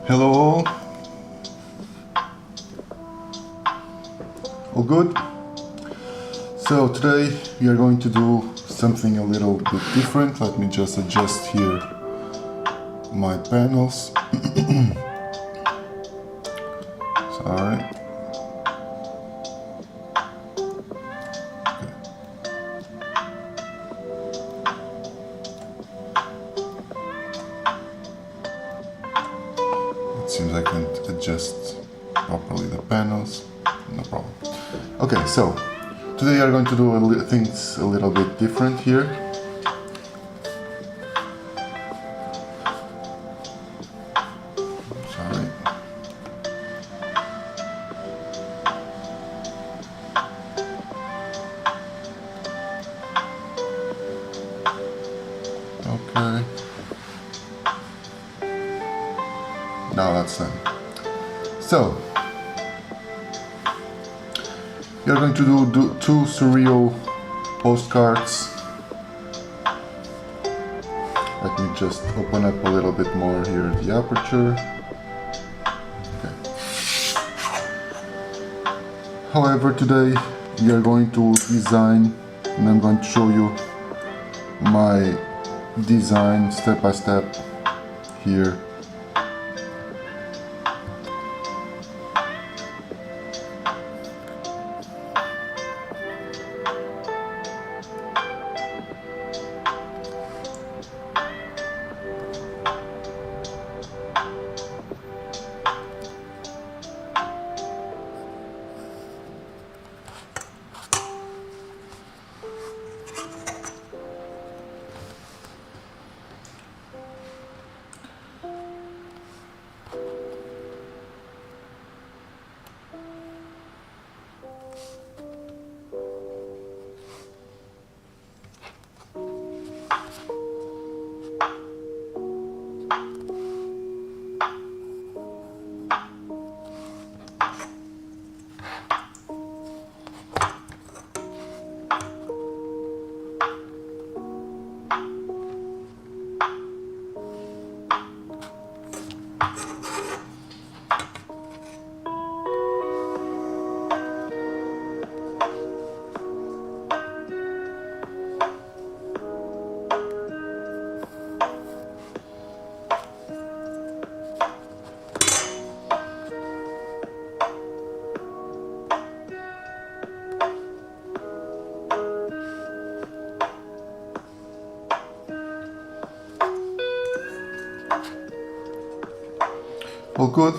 Hello all. All good? So today we are going to do something a little bit different. Let me just adjust here my panels. Sorry. Okay. It seems I can't adjust properly the panels. No problem. Okay, so today we are going to do things a little bit different here. Sorry. Okay. Now that's done. So you're going to do two Surreal postcards. Let me just open up a little bit more here the aperture. Okay. However, today we are going to design, and I'm going to show you my design step by step here. All good?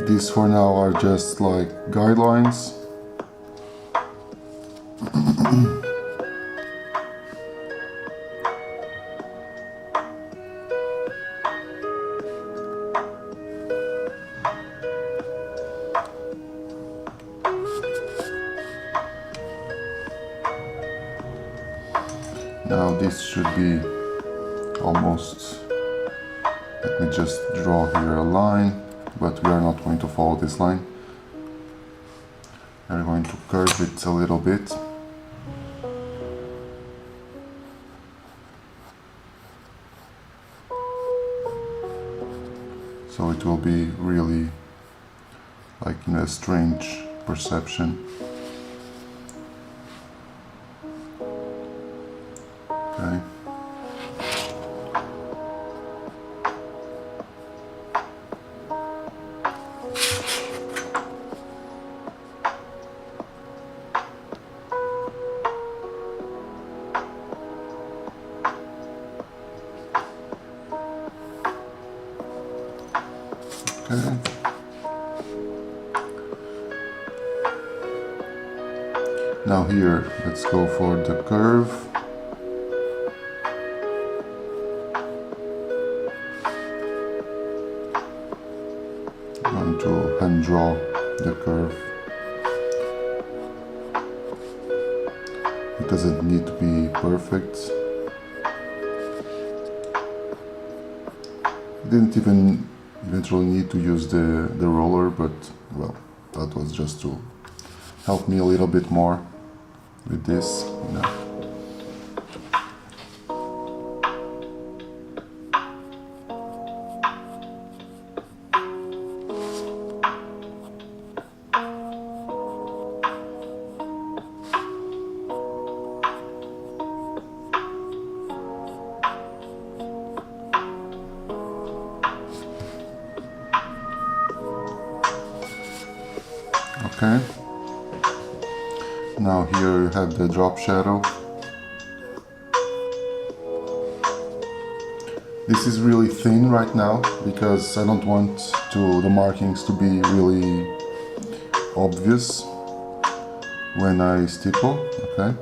These for now are just like guidelines. Now this should be almost, let me just draw here a line, but we are not going to follow this line. We are going to curve it a little bit. So it will be really like in a strange perception. Okay. Okay. Now here, let's go for the curve. I'm going to hand draw the curve. It doesn't need to be perfect. Didn't even eventually need to use the roller, but well, that was just to help me a little bit more with this, you know. Okay, now here you have the drop shadow. This is really thin right now because I don't want the markings to be really obvious when I stipple. Okay,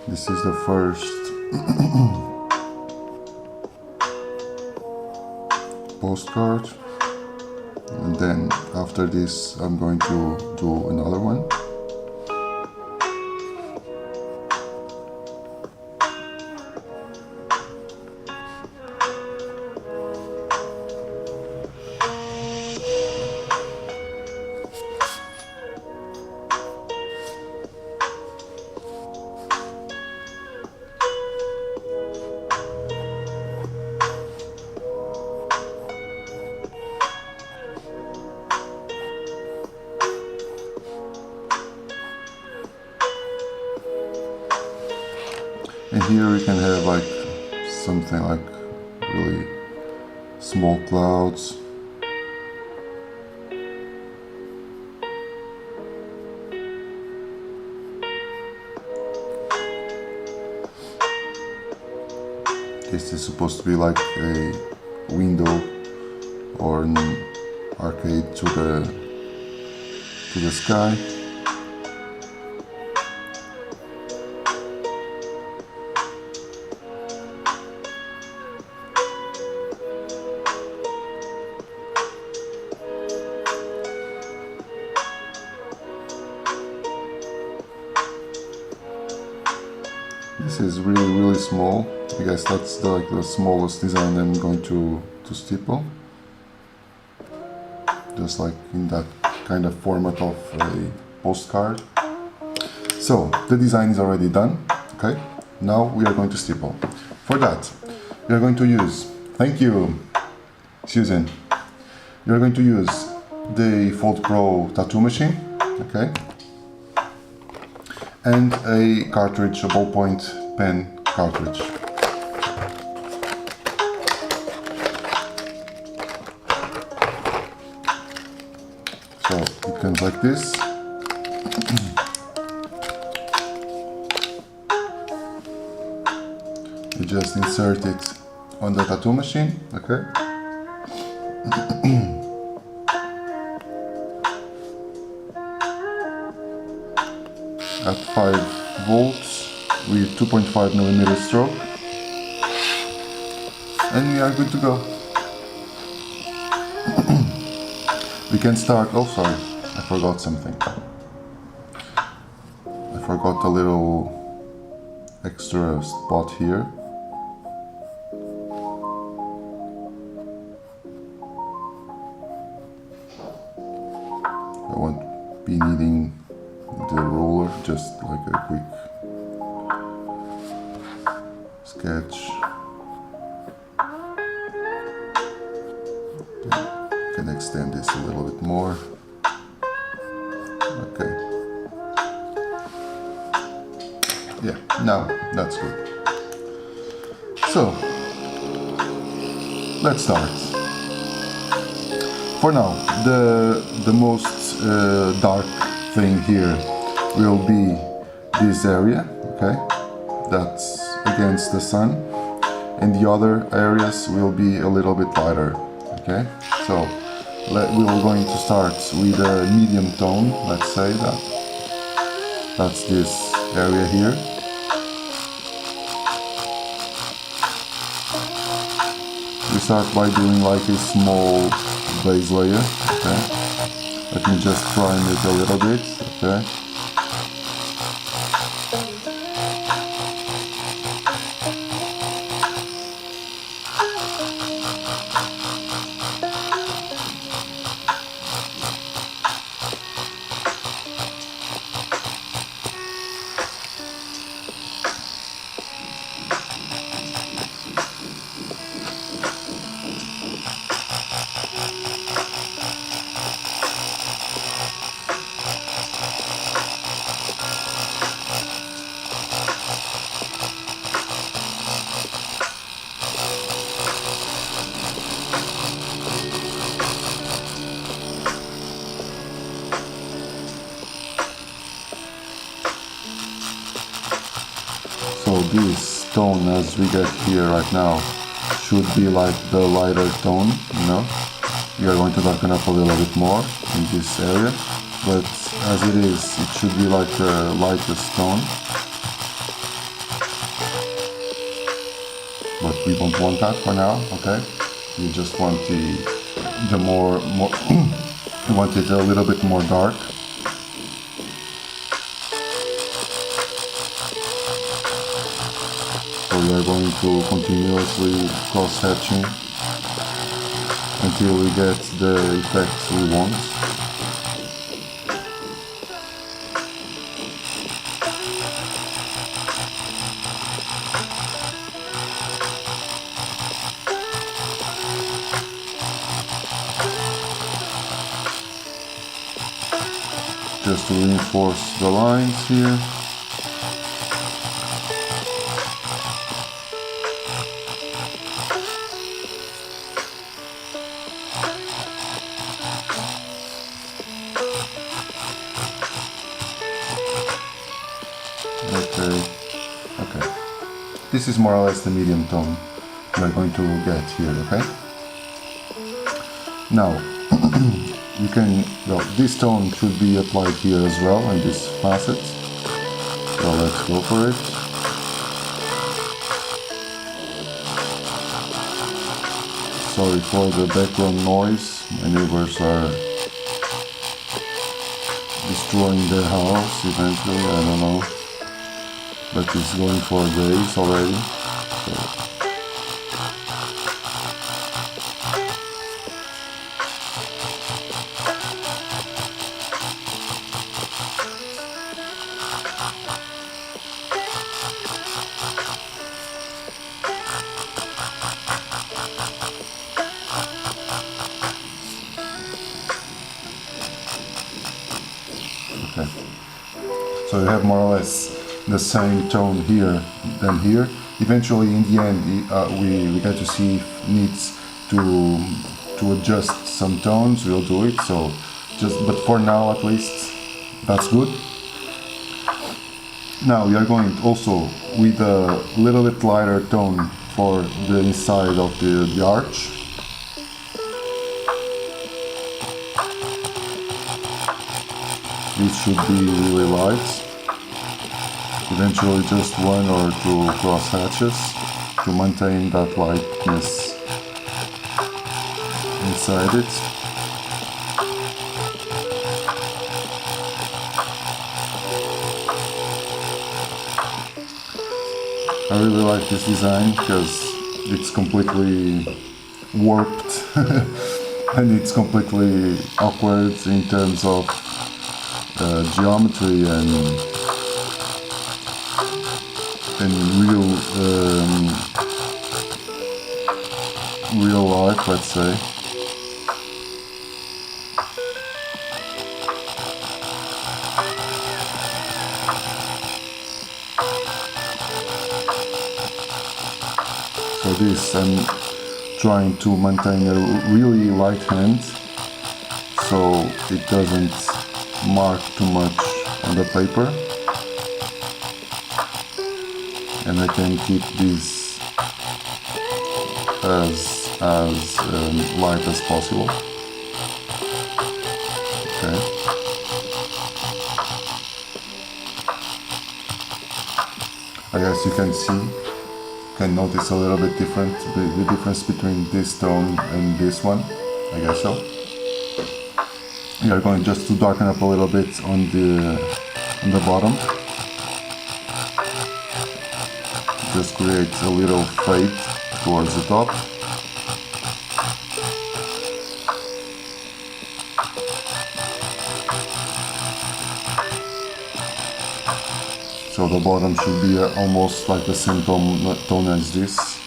this is the first postcard. And then after this I'm going to do another one. And here we can have like something like really small clouds. This is supposed to be like a window or an arcade to the sky. This is really small. I guess that's the smallest design I'm going to stipple. Just like in that kind of format of a postcard. So the design is already done. Okay, now we are going to stipple. For that, we are going to use, thank you, Susan. We are going to use the Fold Pro tattoo machine. Okay. And a cartridge, a ballpoint pen cartridge. So it comes like this. You just insert it on the tattoo machine, okay? At 5 volts with 2.5mm stroke, and we are good to go. We can start. Oh, sorry, I forgot something. I forgot a little extra spot here. I won't be needing the roller, just like a quick sketch. Okay. Can extend this a little bit more. Okay. Yeah, now that's good. So let's start. For now, the most dark thing here will be this area, okay? That's against the sun, and the other areas will be a little bit lighter, okay? So we're going to start with a medium tone, let's say that's this area here. We start by doing like a small base layer, okay? Let me just prime it a little bit, okay? this tone as we get here right now should be like the lighter tone, you know. We are going to darken up a little bit more in this area, but as it is, it should be like the lightest tone. But we don't want that for now, okay? We just want the more we want it a little bit more dark. So we are going to continuously cross-hatching until we get the effect we want. Just to reinforce the lines here. Okay. This is more or less the medium tone we are going to get here, okay? Now, you can, well, this tone should be applied here as well in this facet. So let's go for it. Sorry for the background noise, my neighbors are destroying their house eventually, I don't know. But it's going for days already. So. Okay. So you have more or less the same tone here than here. Eventually, in the end, we get to see if it needs to adjust some tones. We'll do it. So, but for now, at least, that's good. Now we are going also with a little bit lighter tone for the inside of the arch. This should be really light. Eventually just one or two cross hatches to maintain that lightness inside it. I really like this design because it's completely warped and it's completely awkward in terms of geometry and real life, let's say. So this, I'm trying to maintain a really light hand so it doesn't mark too much on the paper. And I can keep this as light as possible. Okay. I guess you can notice a little bit the difference between this tone and this one. I guess so. We are going just to darken up a little bit on the bottom. Just create a little fade towards the top. So the bottom should be almost like the same tone as this.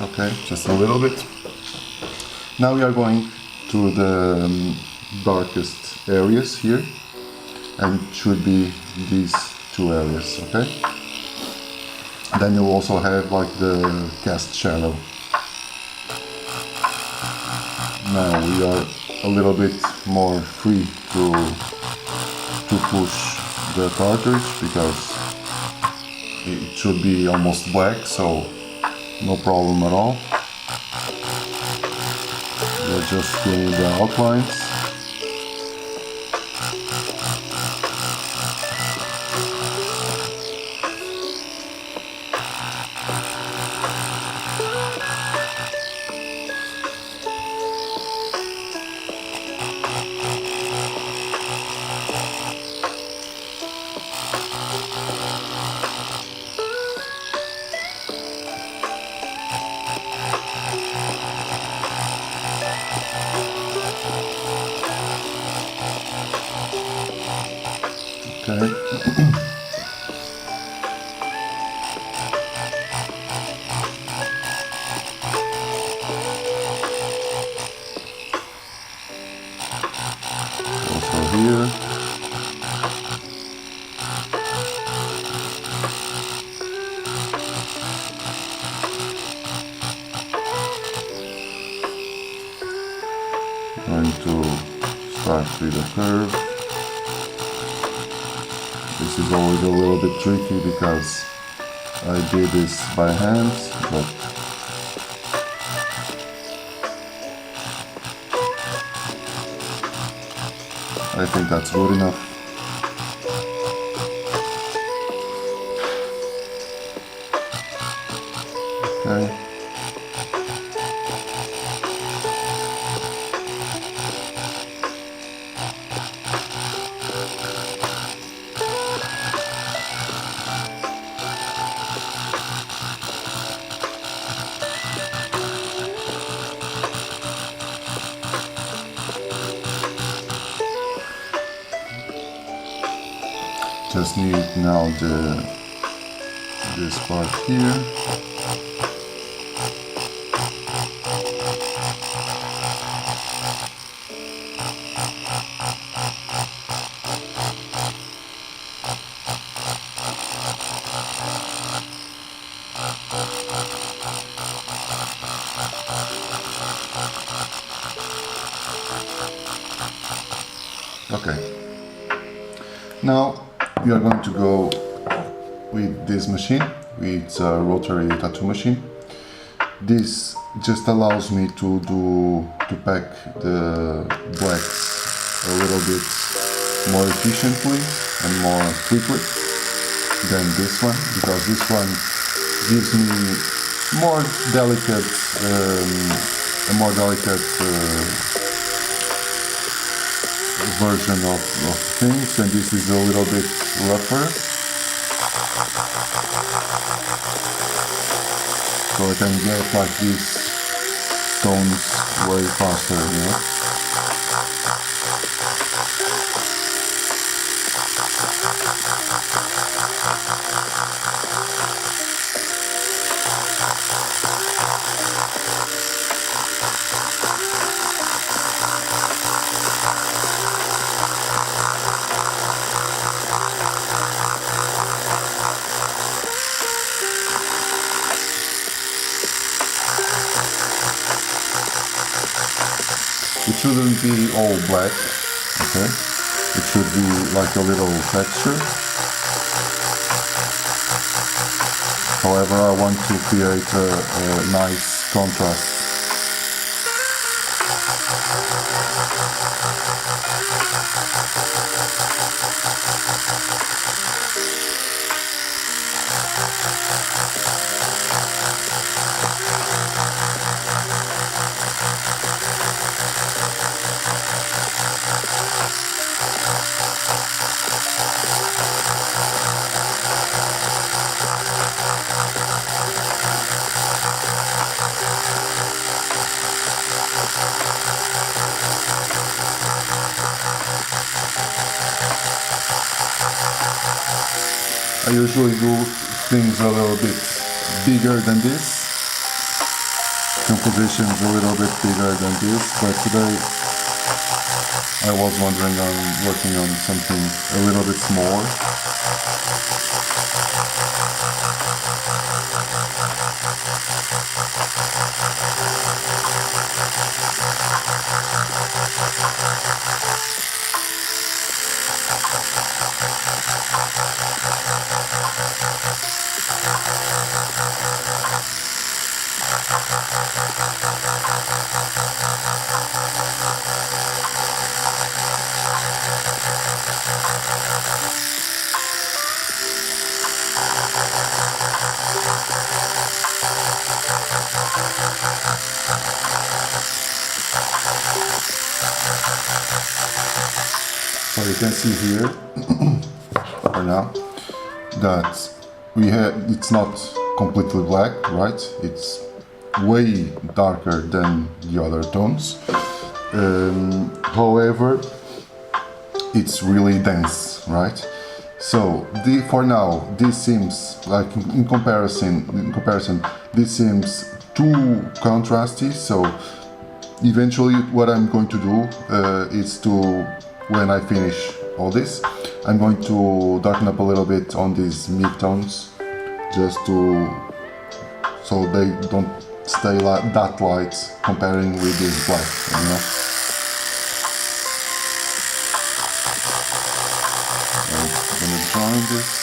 Okay, just a little bit. Now we are going to the darkest areas here, and it should be these two areas, okay? Then you also have like the cast shadow. Now we are a little bit more free to push the cartridge because it should be almost black, so no problem at all. We're just filling the outlines. Okay. Also here. Going to start with a curve. This is always a little bit tricky because I did this by hand, but I think that's good enough. Okay. Just need now this part here. Okay. Now we are going to go with this machine. It's a rotary tattoo machine. This just allows me to pack the blacks a little bit more efficiently and more quickly than this one, because this one gives me more delicate, a more delicate version of things, and this is a little bit rougher, so I can get like these stones way faster, you know? It shouldn't be all black, okay? It should be like a little texture. However, I want to create a nice contrast. I usually do things a little bit bigger than this, compositions a little bit bigger than this, but today I was wondering on working on something a little bit smaller. So you can see here, for now, that it's not completely black, right? It's way darker than the other tones. However, it's really dense, right? So for now, this seems like in comparison, this seems too contrasty. So eventually, what I'm going to do is to, when I finish all this, I'm going to darken up a little bit on these mid-tones, just so they don't stay that light comparing with this black, you know. I'm gonna join this.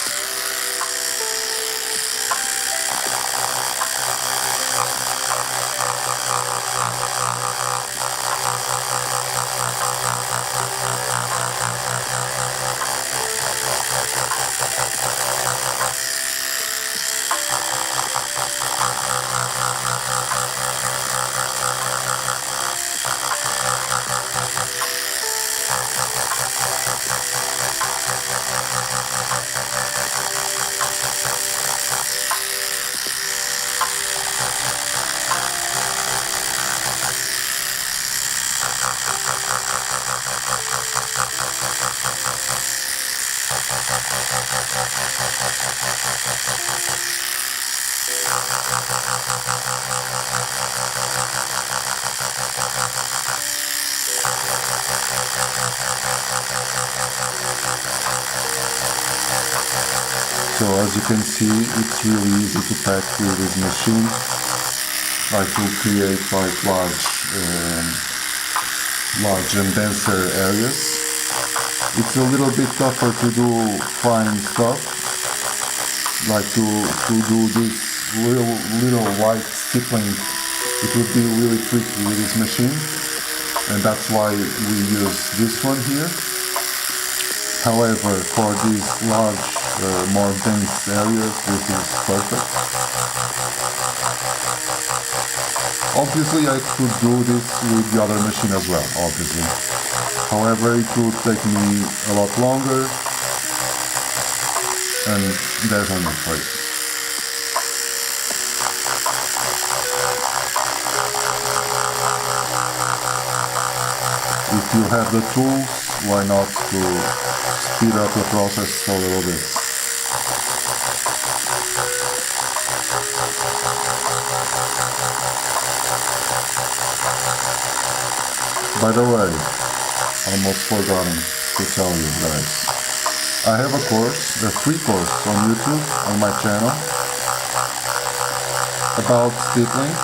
So as you can see, it's really easy to pack with this machine, like to create like large and denser areas. It's a little bit tougher to do fine stuff, like to do this little light stippling. It would be really tricky with this machine, and that's why we use this one here. However, for these large, more dense areas, this is perfect. Obviously, I could do this with the other machine as well, obviously. However, it would take me a lot longer, and there's no need for it. If you have the tools, why not to speed up the process a little bit. By the way, almost forgotten to tell you guys, I have a course, a free course on YouTube, on my channel, about stippling.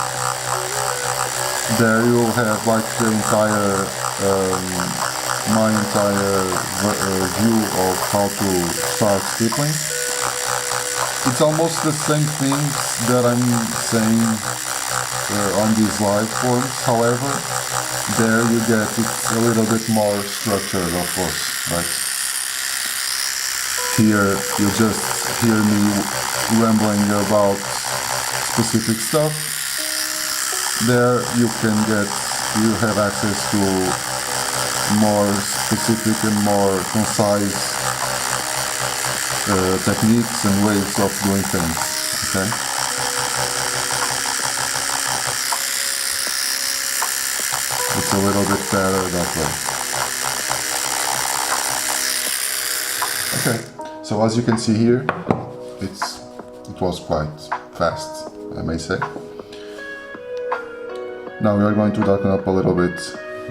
There you'll have like the entire, my entire view of how to start stippling. It's almost the same things that I'm saying on these live forms. However, there you get it's a little bit more structured, of course, right? Here you just hear me rambling about specific stuff. There you have access to more specific and more concise techniques and ways of doing things, okay? It's a little bit better that way. Okay, so as you can see here, it was quite fast, I may say. Now we are going to darken up a little bit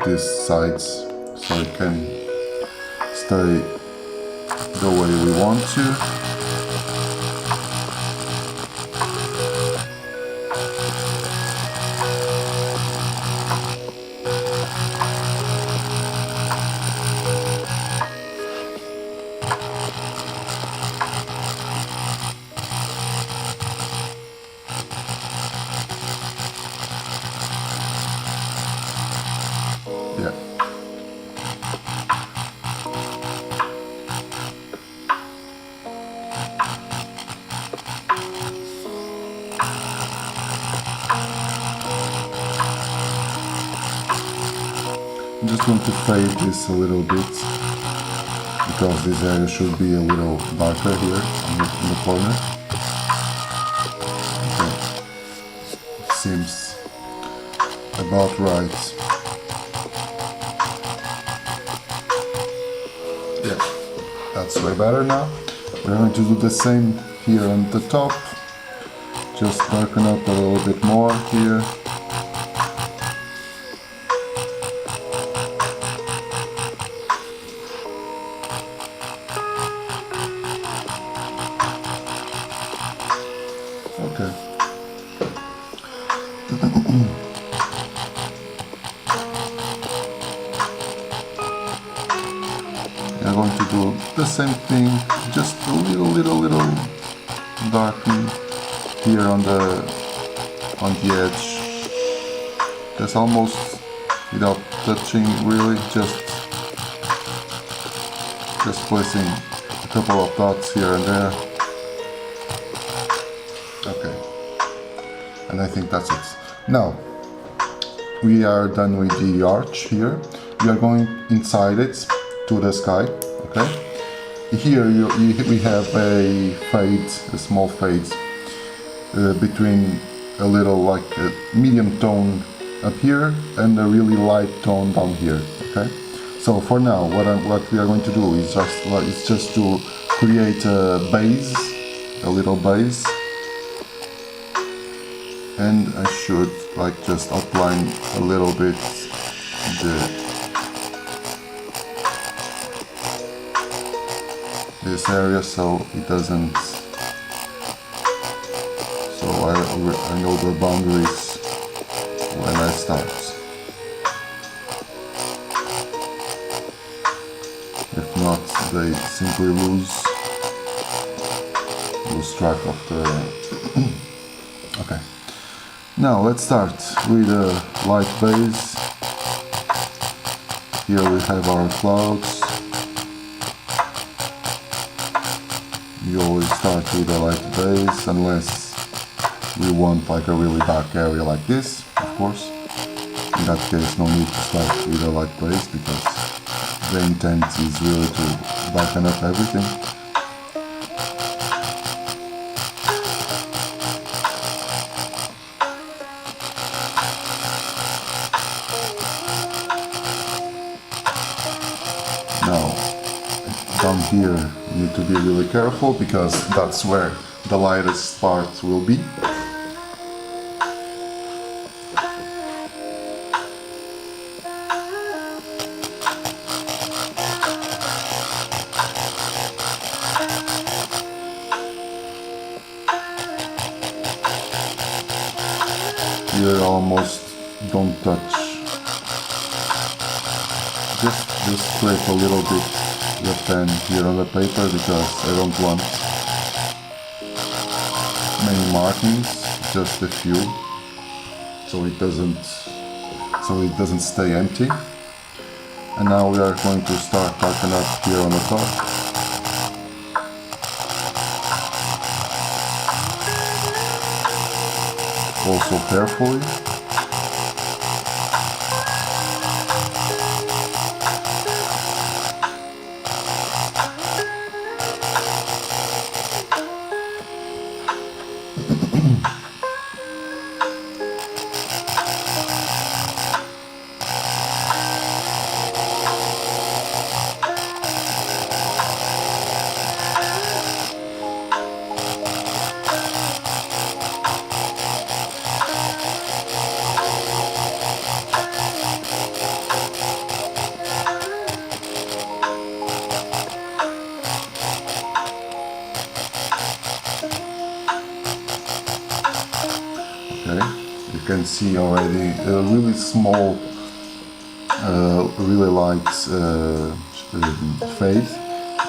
these sides so it can stay the way we want to. Yeah. I'm just going to fade this a little bit because this area should be a little darker here in the corner. Okay. Seems about right. Yeah, that's way better now. We're going to do the same here on the top. Just darken up a little bit more here. Okay. I'm going to do the same thing, just a little darken here on the edge. Just almost without touching, really, just placing a couple of dots here and there. Okay, and I think that's it. Now we are done with the arch here. We are going inside it to the sky. Okay, here we have a fade, a small fade between a little, like a medium tone up here and a really light tone down here. Okay, so for now what we are going to do is just to create a base, a little base, and I should like just outline a little bit this area so it doesn't, so I know the boundaries when I start. If not, they simply lose track of the okay. Now let's start with a light base. Here we have our clouds. You always start with a light base unless we want like a really dark area like this, of course. In that case, no need to start with a light base because the intent is really to darken up everything. Now, down here you need to be really careful because that's where the lightest part will be. Here almost don't touch. Just scrape a little bit the pen here on the paper because I don't want many markings, just a few, so it doesn't stay empty. And now we are going to start darken up here on the top. Also carefully. Okay, you can see already a really small, really light fade.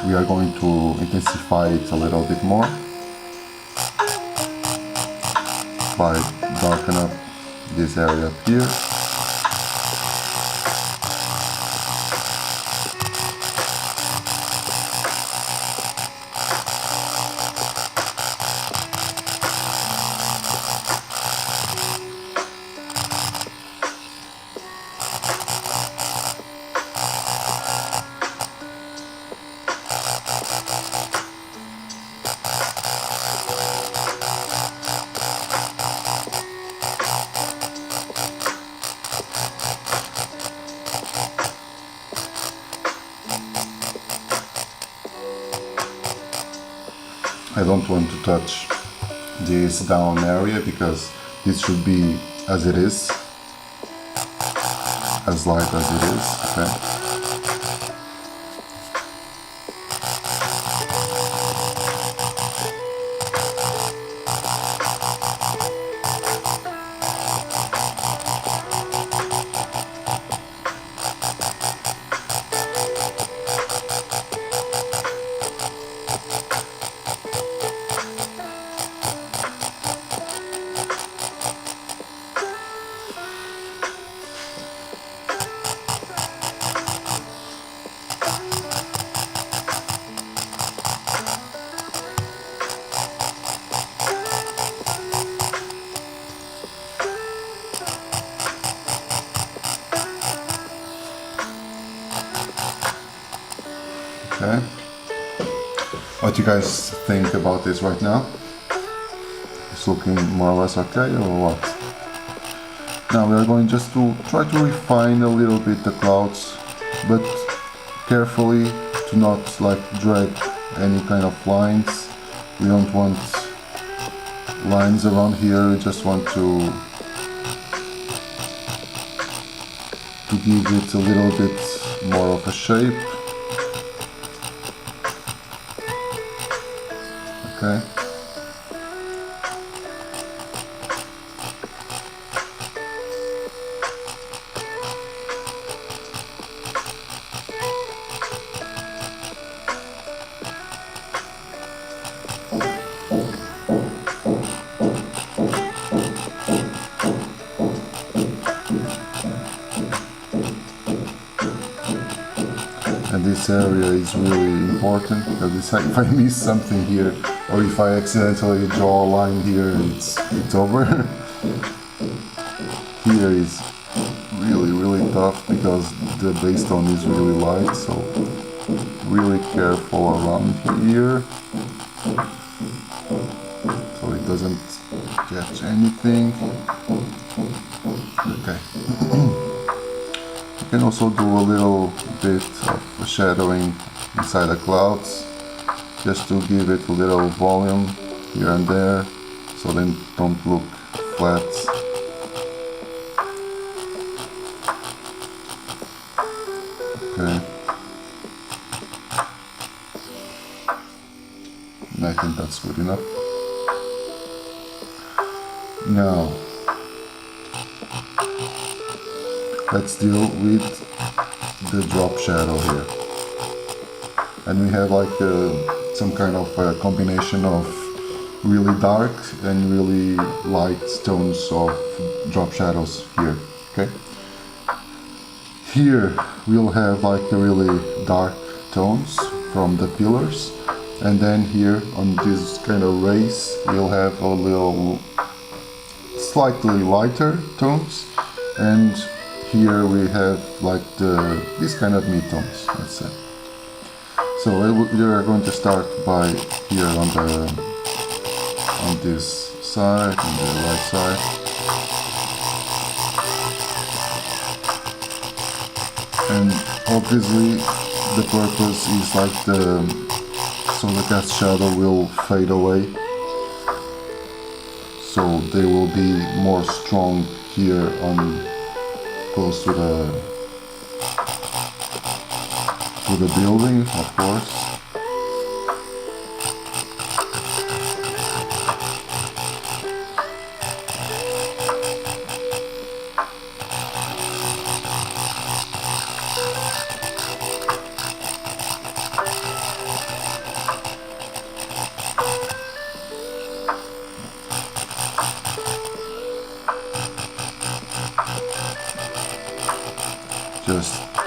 We are going to intensify it a little bit more by darken up this area up here. I don't want to touch this down area because this should be as it is, as light as it is, okay? Okay. What do you guys think about this right now? It's looking more or less okay or what? Now we are going just to try to refine a little bit the clouds, but carefully to not like drag any kind of lines. We don't want lines around here, we just want to give it a little bit more of a shape. Okay. And this area is really important because if I miss something here, or if I accidentally draw a line here, it's over. Here is really tough because the base tone is really light, so really careful around here so it doesn't catch anything. Okay. You can also do a little bit of shadowing inside the clouds, just to give it a little volume here and there, so they don't look flat. Okay. And I think that's good enough. Now, let's deal with the drop shadow here. And we have like some kind of a combination of really dark and really light tones of drop shadows here, okay? Here we'll have like the really dark tones from the pillars, and then here on this kind of rays we'll have a little slightly lighter tones, and here we have like this kind of mid-tones, let's say. So we are going to start by here on this side, on the right side. And obviously the purpose is like so the cast shadow will fade away. So they will be more strong here on close to the building, of course.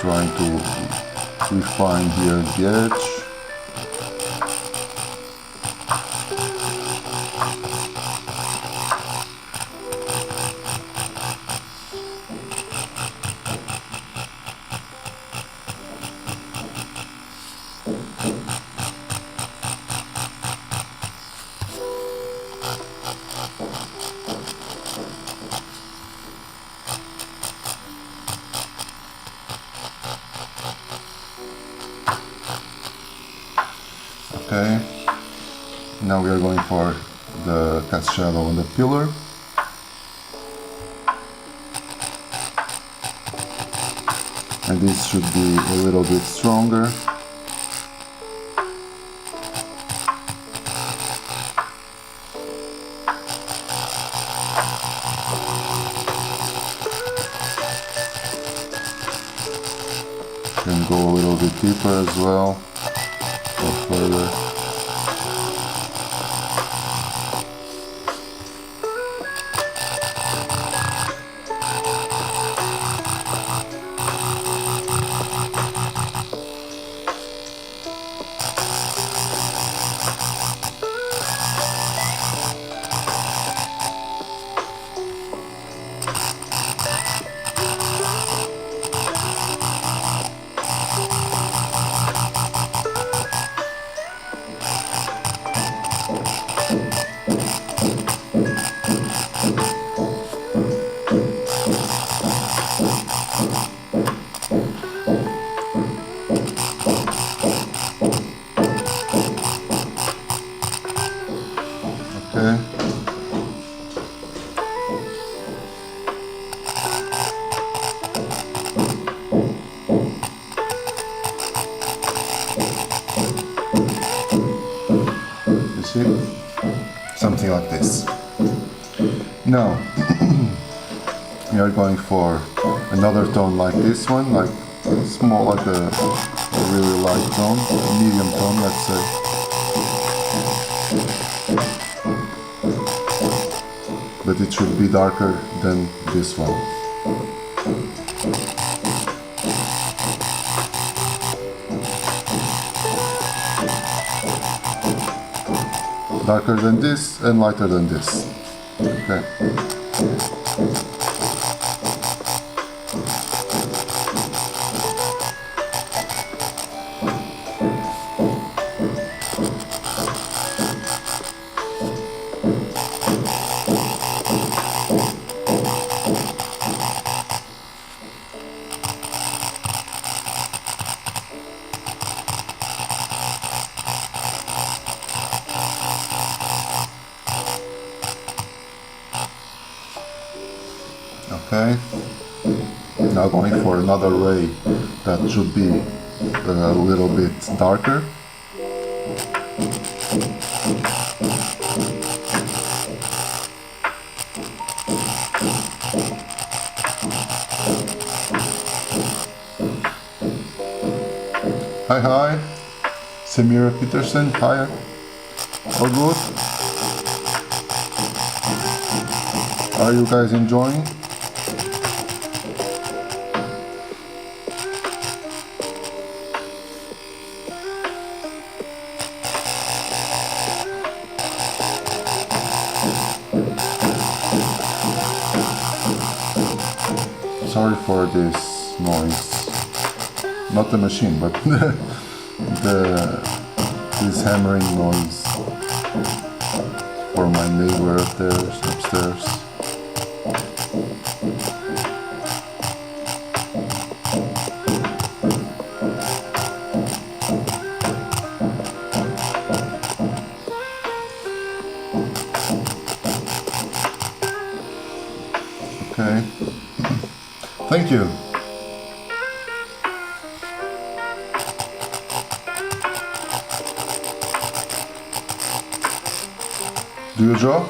trying to refine here the edge. Okay, now we are going for the cast shadow on the pillar. And this should be a little bit stronger. Can go a little bit deeper as well. Go further. Okay. You see? Something like this. Now, we are going for another tone like this one, like small, like a really light tone, medium tone, let's say. But it should be darker than this one. Darker than this and lighter than this. Okay. Okay, now going for another ray that should be a little bit darker. Hi, Samira Peterson, hi, all good? Are you guys enjoying? Sorry for this noise, not the machine, but this hammering noise for my neighbor upstairs. Okay. Thank you. Do you draw?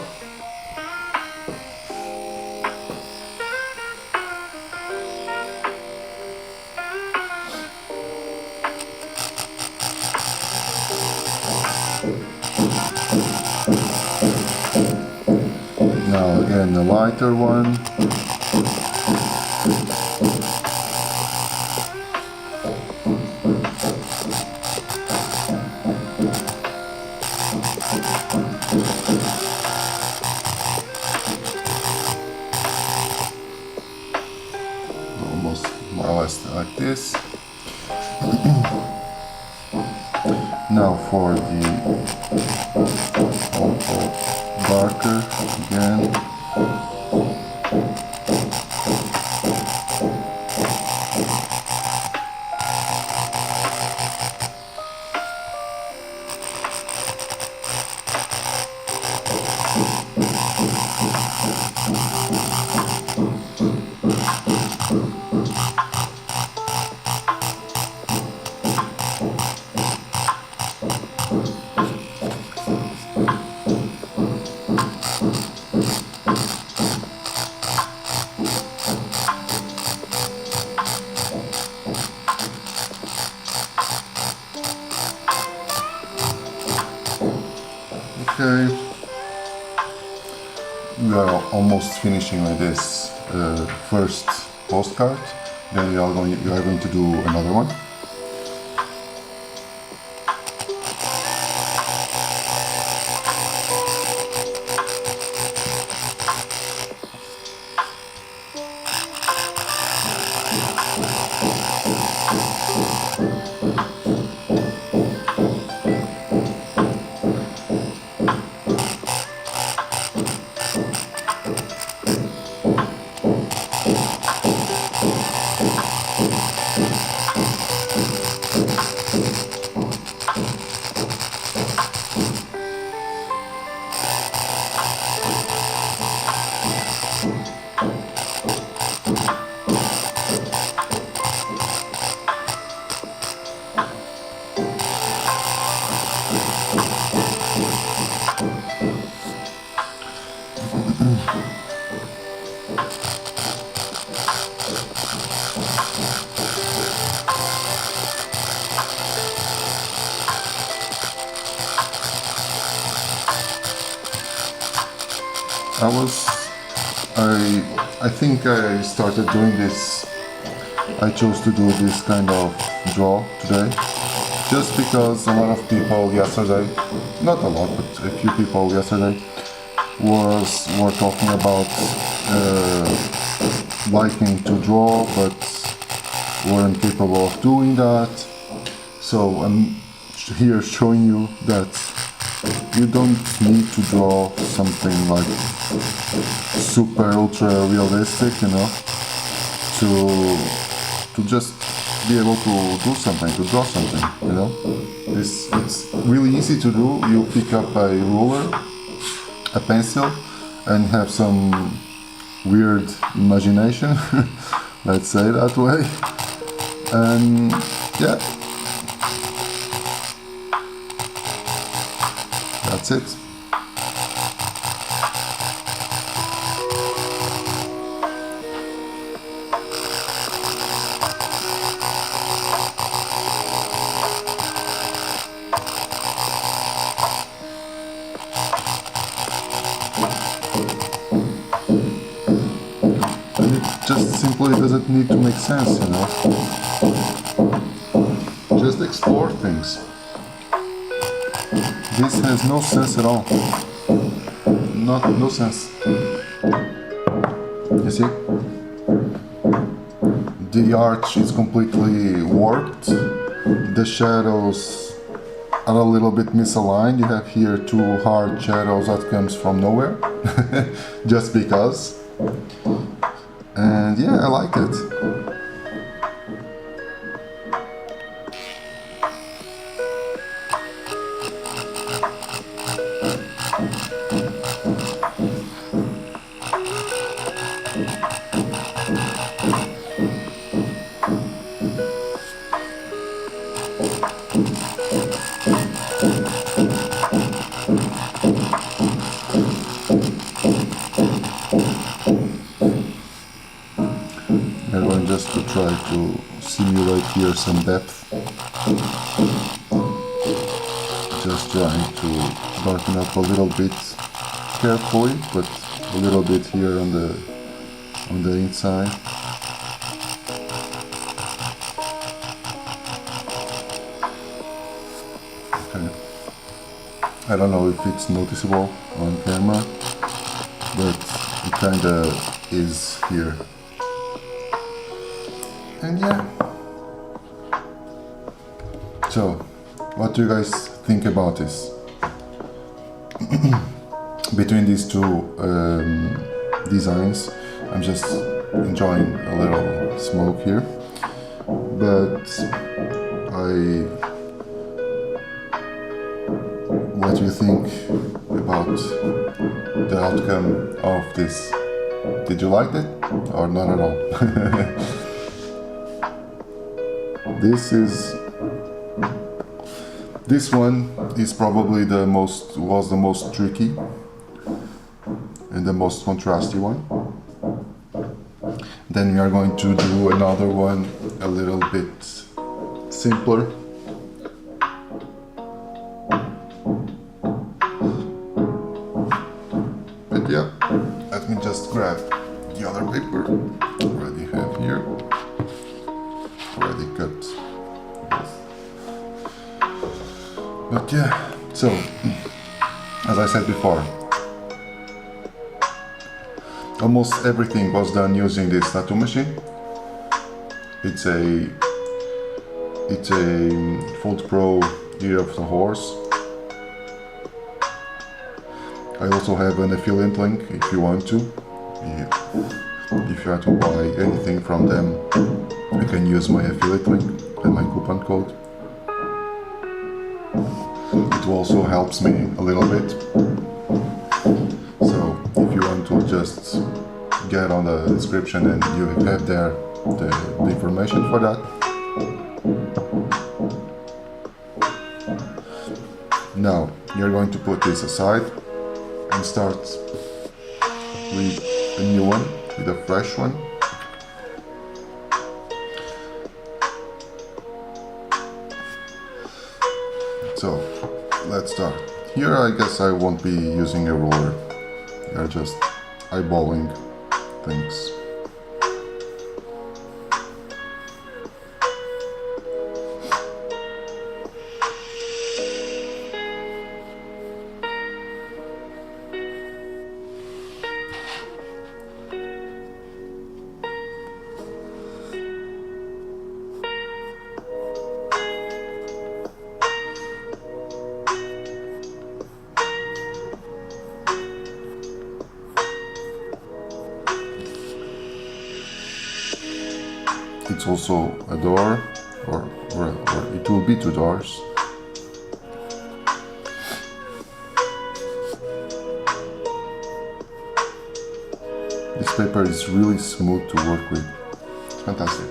Now again, a lighter one. darker again. Okay, we are almost finishing with this first postcard. Then we are going to do another one. I think I started doing this. I chose to do this kind of draw today just because a lot of people yesterday, not a lot, but a few people yesterday were talking about liking to draw but weren't capable of doing that. So I'm here showing you that you don't need to draw something like super ultra realistic, you know, to just be able to do something, to draw something, you know. It's really easy to do. You pick up a ruler, a pencil, and have some weird imagination, let's say that way, and yeah, that's it. Just simply doesn't need to make sense, you know. Just explore things. This has no sense at all. No sense. You see? The arch is completely warped. The shadows are a little bit misaligned. You have here two hard shadows that comes from nowhere. Just because. And yeah, I like it. I'm going just to try to simulate here some depth. Just trying to darken up a little bit carefully, but a little bit here on the inside. Okay. I don't know if it's noticeable on camera, but it kinda is here. And yeah. So, what do you guys think about this? between these two designs. I'm just enjoying a little smoke here, but what do you think about the outcome of this? Did you like it or not at all? This one is probably was the most tricky and the most contrasty one. Then we are going to do another one a little bit simpler. But yeah, let me just grab the other paper I already have here, already cut. But yeah, so as I said before, almost everything was done using this tattoo machine. It's a Fold Pro Year of the Horse. I also have an affiliate link if you want to. If you want to buy anything from them, you can use my affiliate link and my coupon code. It also helps me a little bit. So if you want to just get on the description and you have there the information for that. Now you're going to put this aside and start with a new one, with a fresh one. So let's start. Here I guess I won't be using a ruler. You're just eyeballing things. It's also a door, or it will be two doors. This paper is really smooth to work with. It's fantastic.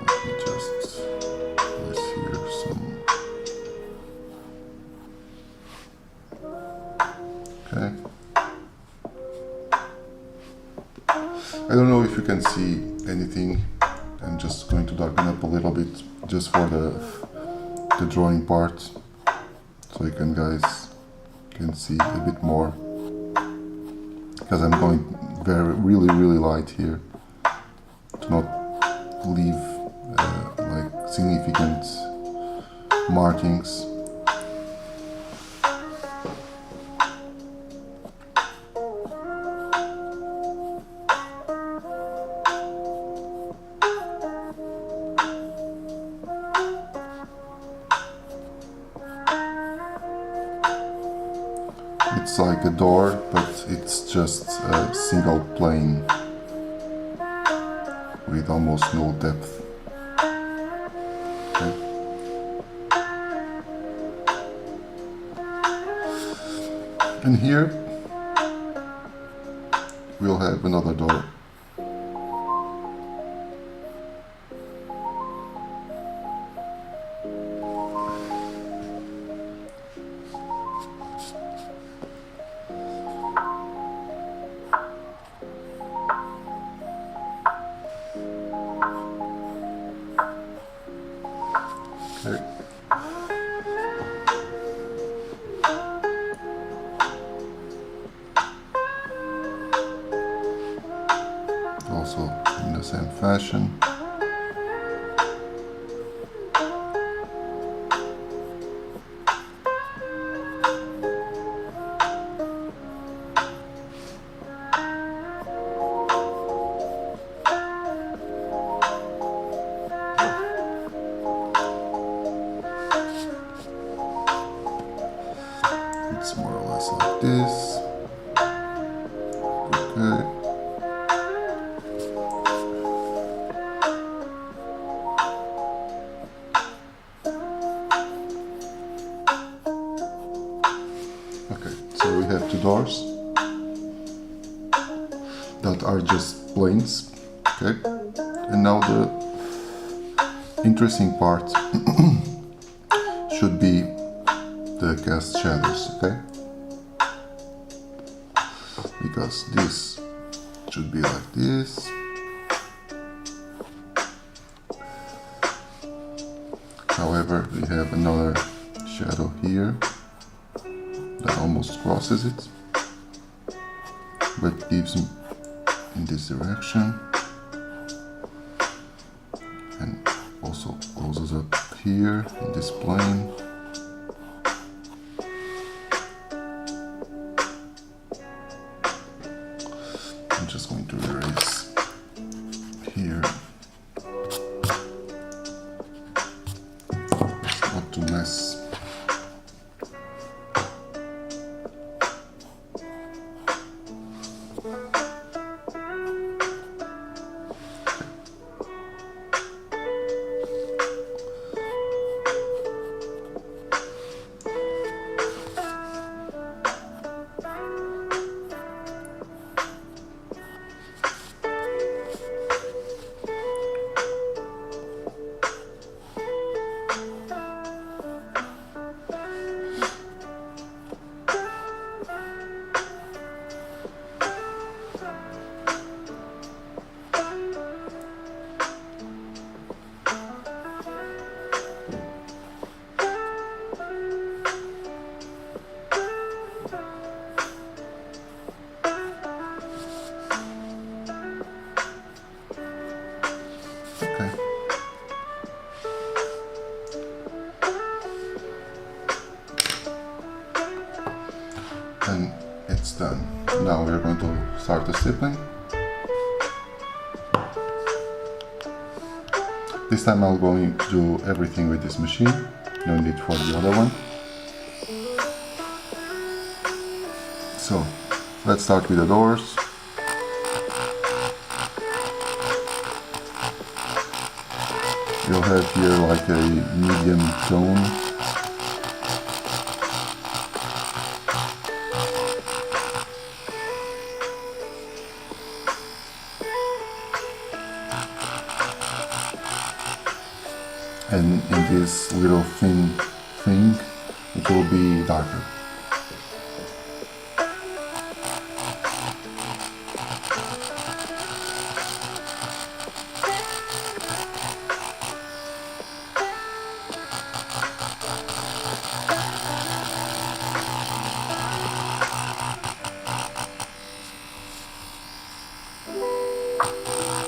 Let me just place here some. Okay. I don't know if you can see anything. I'm just going to darken up a little bit just for the drawing part, so you guys can see a bit more, because I'm going really light here to not leave like significant markings. It's like a door, but it's just a single plane with almost no depth. Okay. And here we'll have another door. Okay. Also in the same fashion. it's more or less like this. Okay. Okay, so we have two doors that are just planes. Okay, and now the interesting part should be the cast shadows, okay? Because this should be like this. However, we have another shadow here that almost crosses it, but gives me in this direction, and also closes up here in this plane. I'm just going to erase here, not to mess. And it's done. Now we're going to start the stippling. This time I'm going to do everything with this machine, no need for the other one. So let's start with the doors. You'll have here like a medium tone. And in this little thin thing, it will be darker.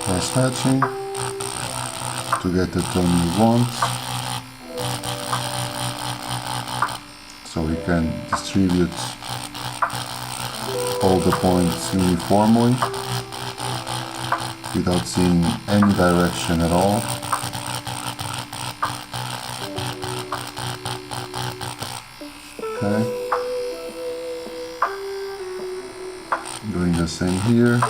Cross hatching to get the tone you want, so we can distribute all the points uniformly without seeing any direction at all. Okay, doing the same here.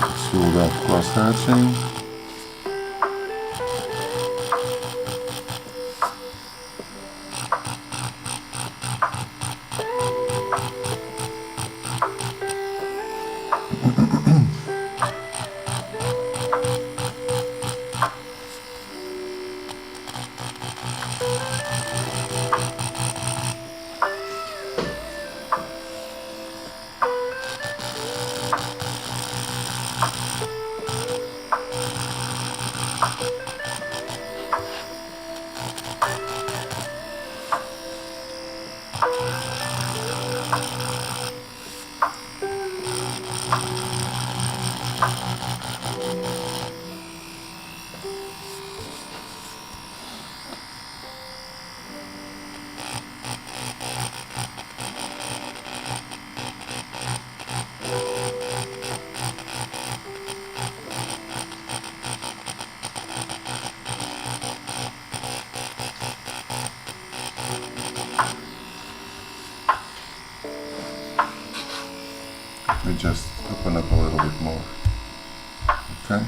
Let's do that cross hatching. just open up a little bit more. Okay.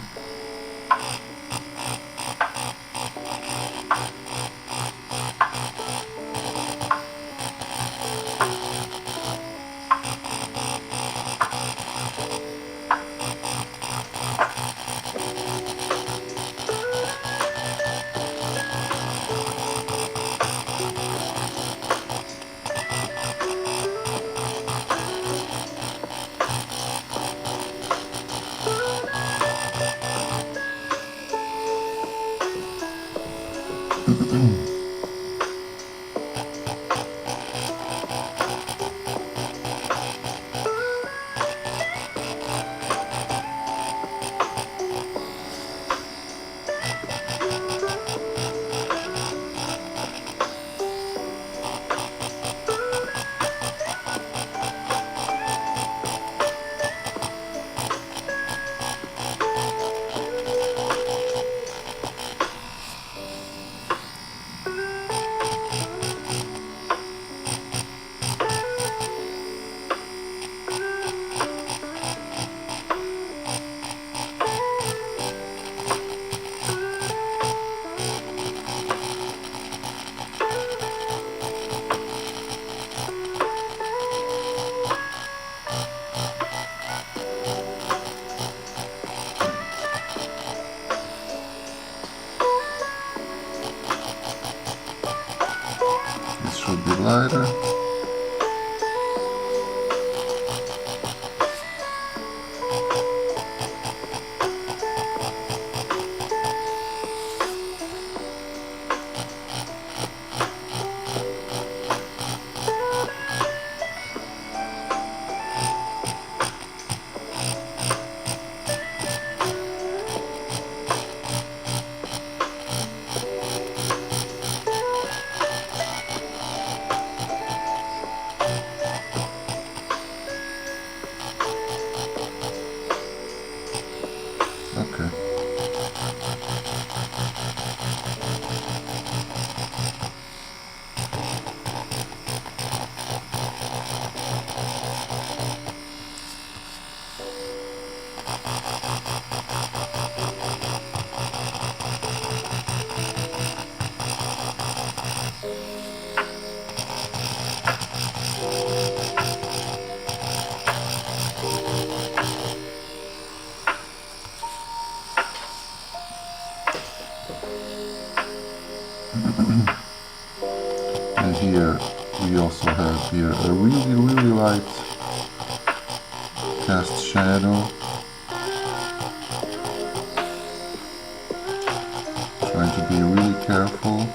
Should be lighter. Okay. And here we also have here a really light cast shadow. Trying to be really careful.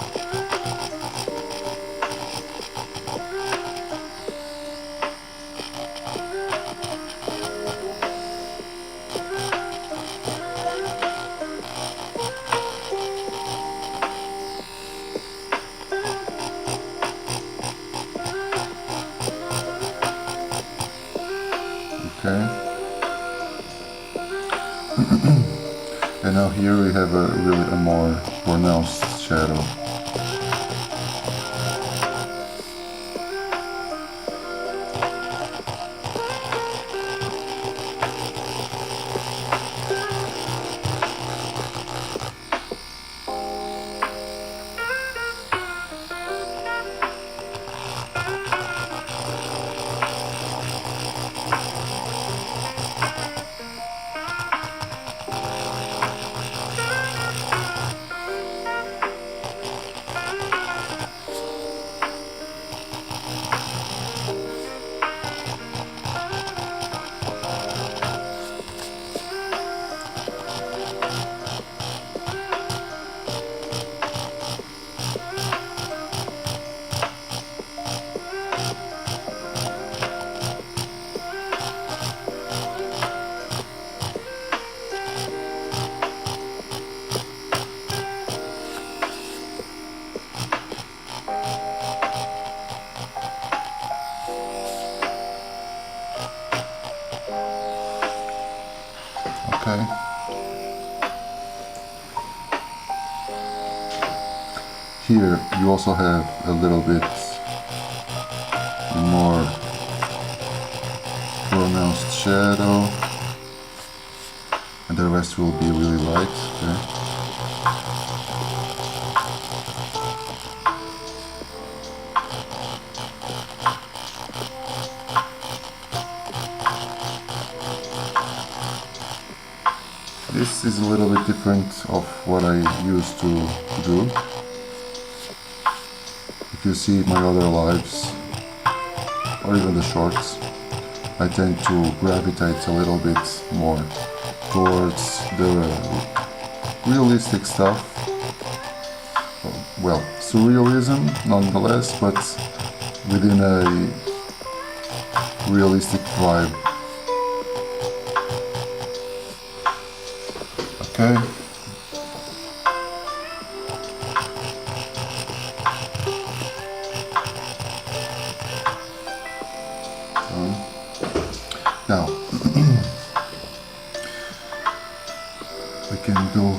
Okay. And now here we have a more pronounced shadow. Okay. Here you also have a little bit more pronounced shadow, and the rest will be really light. Okay. This is a little bit different of what I used to do. If you see my other lives, or even the shorts, I tend to gravitate a little bit more towards the realistic stuff. Well, surrealism nonetheless, but within a realistic vibe. Okay. Now, we can go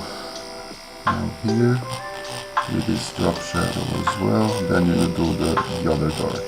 now here with this drop shadow as well, then you do the other door.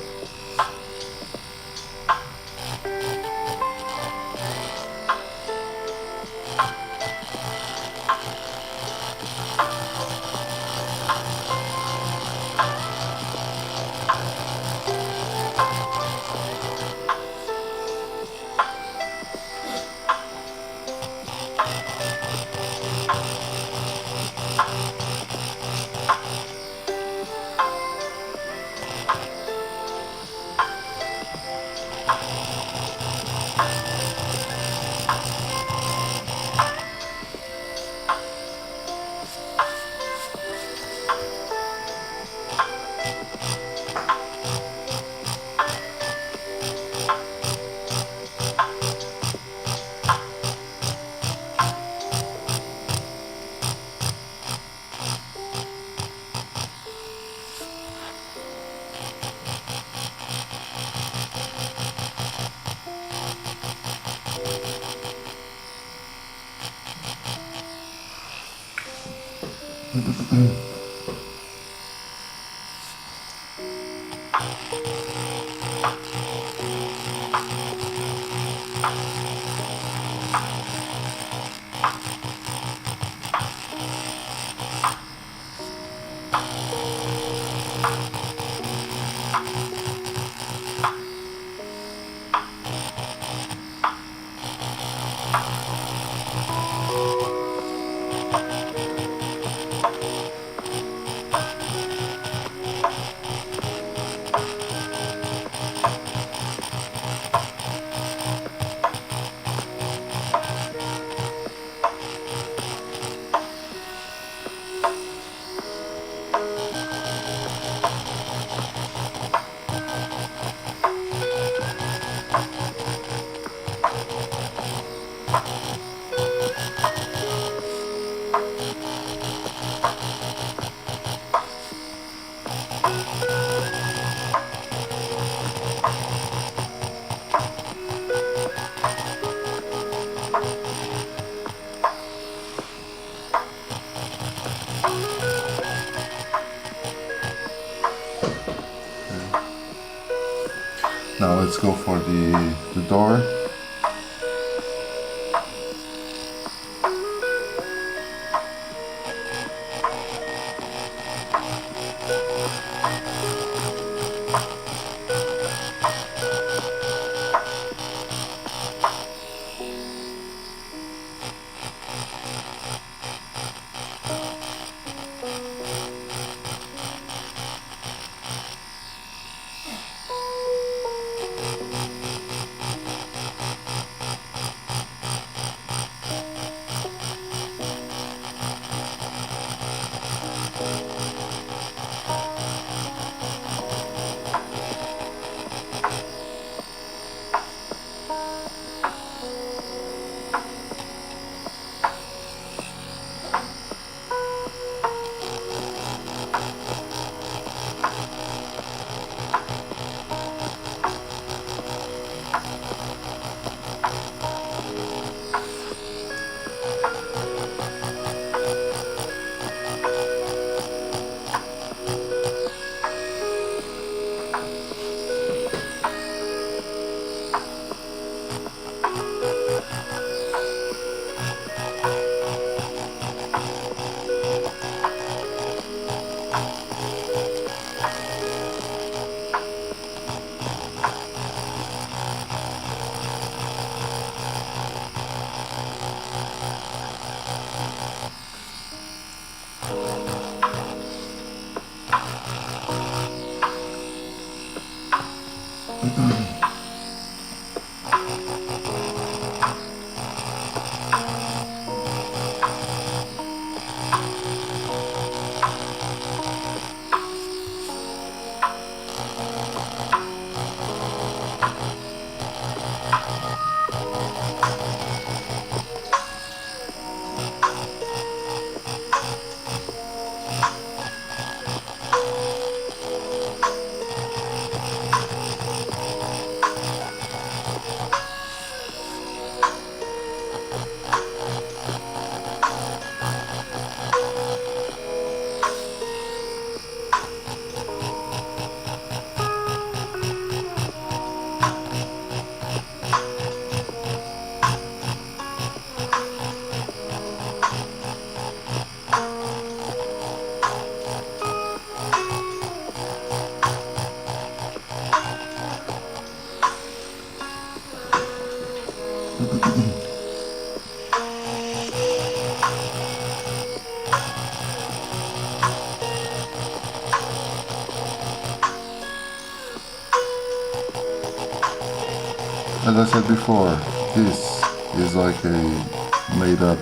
Now let's go for the door. As I said before, this is like a made up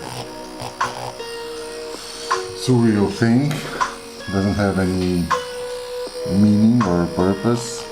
surreal thing. Doesn't have any meaning or purpose.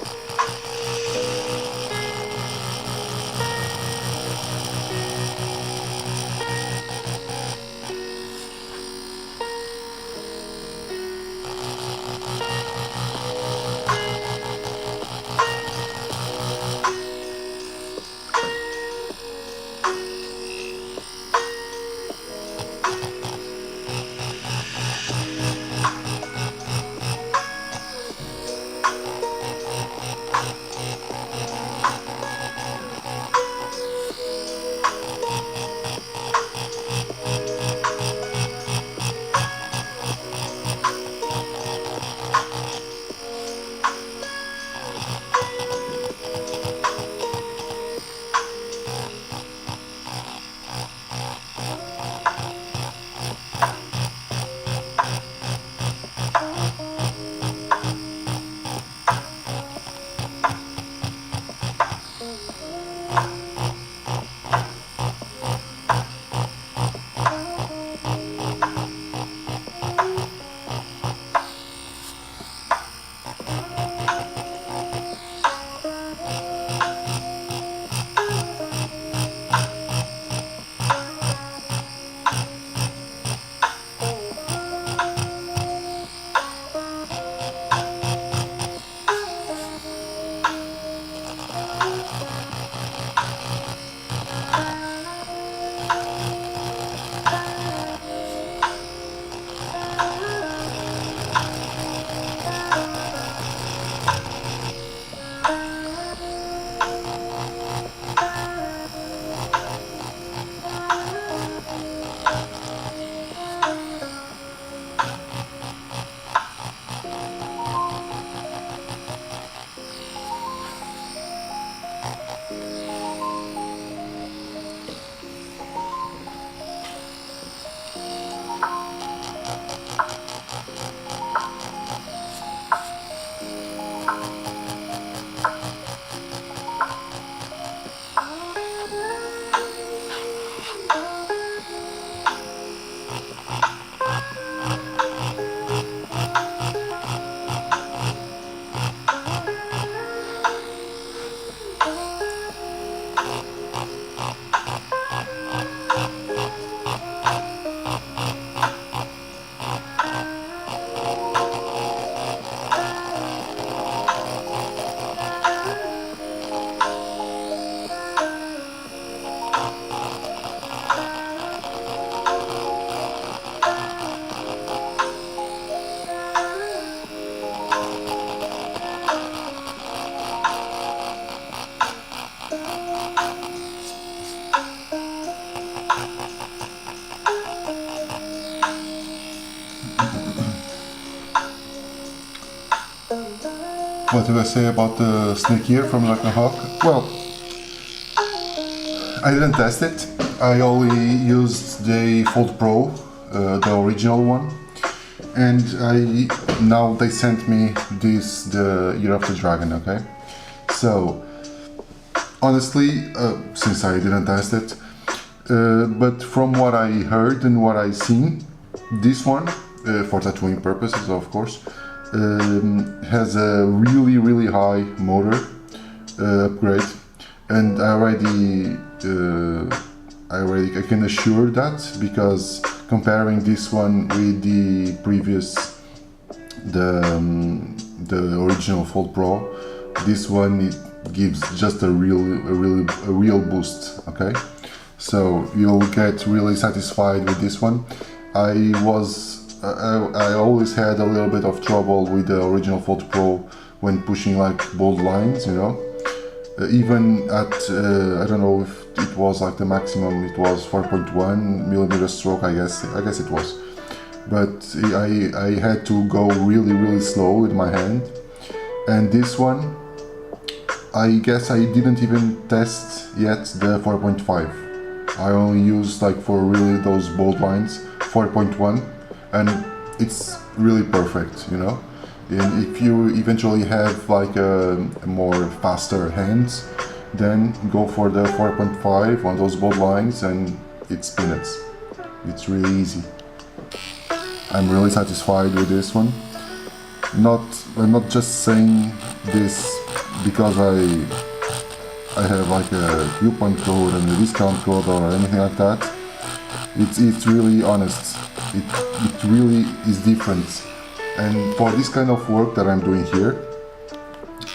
What did I say about the snake ear from Like a Hawk? Well, I didn't test it. I only used the Fold Pro, the original one, and now they sent me this, the Ear of the Dragon. Okay, so honestly, since I didn't test it, but from what I heard and what I seen, this one, for tattooing purposes, of course, has a really high motor upgrade, and I can assure that, because comparing this one with the previous, the original Fold Pro, this one it gives just a real boost. Okay, so you'll get really satisfied with this one. I always had a little bit of trouble with the original Fold Pro when pushing like bold lines, you know. Even at, I don't know if it was like the maximum, it was 4.1 millimeter stroke, I guess it was. But I had to go really slow with my hand. And this one, I guess I didn't even test yet the 4.5. I only used, like, for really those bold lines, 4.1, and it's really perfect, you know. And if you eventually have like a more faster hands, then go for the 4.5 on those bold lines and it's peanuts. It's really easy. I'm really satisfied with this one. I'm not just saying this because I have like a coupon code and a discount code or anything like that. It's really honest. It really is different. And for this kind of work that I'm doing here,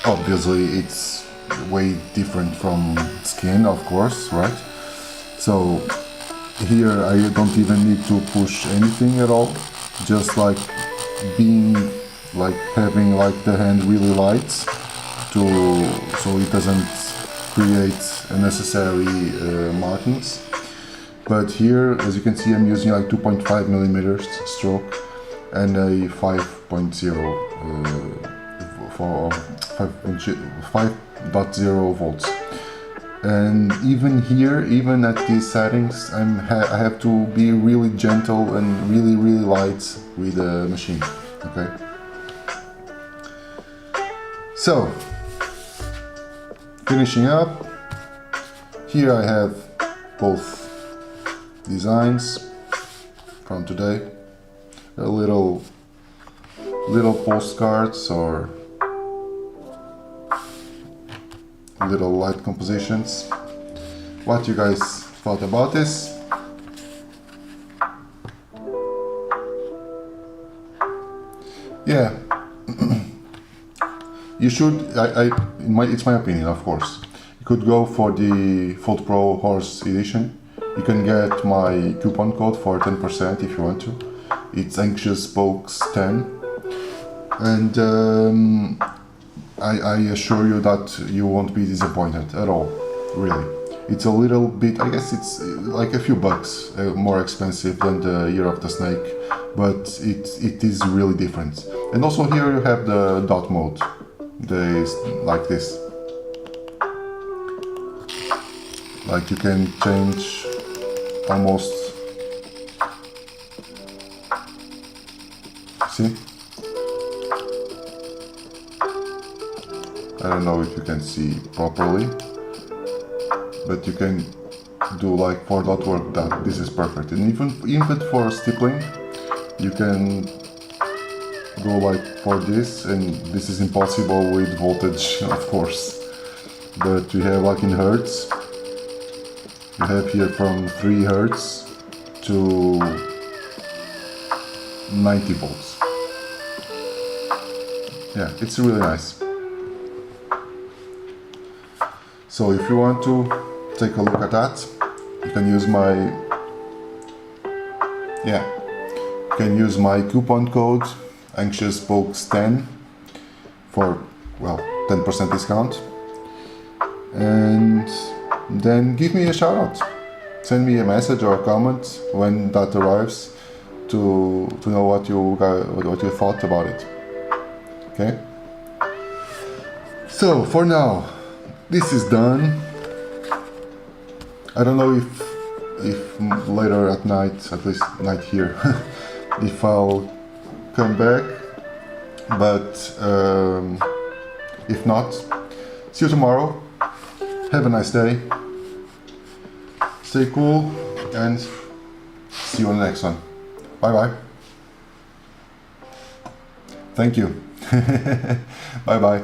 obviously it's way different from skin, of course, right? So here I don't even need to push anything at all, just like having like the hand really light so it doesn't create unnecessary markings. But here, as you can see, I'm using like 2.5 millimeters stroke and a 5.0 for 5.0 volts. And even here, even at these settings, I have to be really gentle and really light with the machine. Okay. So, finishing up, here I have both designs from today. They're little postcards or little light compositions. What you guys thought about this? Yeah. You should, it's my opinion, of course. You could go for the Fold Pro Horse Edition. You can get my coupon code for 10% if you want to. It's Anxious Spokes 10. And I assure you that you won't be disappointed at all, really. It's a little bit, I guess it's like a few bucks more expensive than the Year of the Snake, but it is really different. And also here you have the dot mode. Like this. Like you can change almost. See? I don't know if you can see properly, but you can do like for dot work that this is perfect. And even for stippling, you can go like for this, and this is impossible with voltage, of course. But we have like in hertz, you have here from 3 hertz to 90 volts. Yeah, it's really nice. So if you want to take a look at that, you can use my coupon code Anxious Spokes 10 for, well, 10% discount. And then give me a shout out. Send me a message or a comment when that arrives to know what you thought about it. Okay? So for now, this is done. I don't know if later at night, at least night here, if I'll come back, but if not, see you tomorrow. Have a nice day. Stay cool and see you on the next one. Bye bye. Thank you. Bye bye.